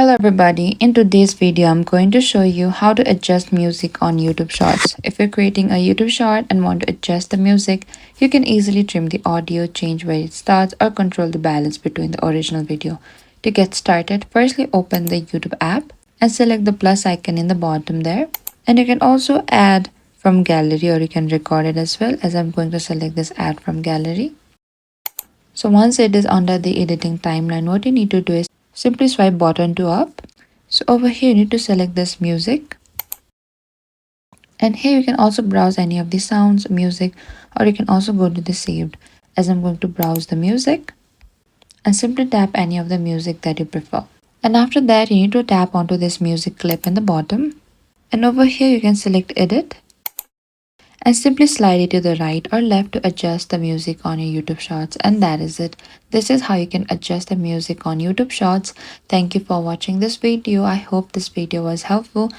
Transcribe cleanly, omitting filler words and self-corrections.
Hello everybody, in today's video I'm going to show you how to adjust music on YouTube Shorts. If you're creating a YouTube short and want to adjust the music, you can easily trim the audio, change where it starts or control the balance between the original video. To get started, firstly open the YouTube app and select the plus icon in the bottom there. And you can also add from gallery or you can record it as well, as I'm going to select this add from gallery. So once it is under the editing timeline, what you need to do is simply swipe bottom to up. So over here you need to select this music, and here you can also browse any of the sounds, music, or you can also go to the saved, as I'm going to browse the music and simply tap any of the music that you prefer. And after that you need to tap onto this music clip in the bottom, and over here you can select edit and simply slide it to the right or left to adjust the music on your YouTube Shorts. And that is it. This is how you can adjust the music on YouTube Shorts. Thank you for watching this video. I hope this video was helpful.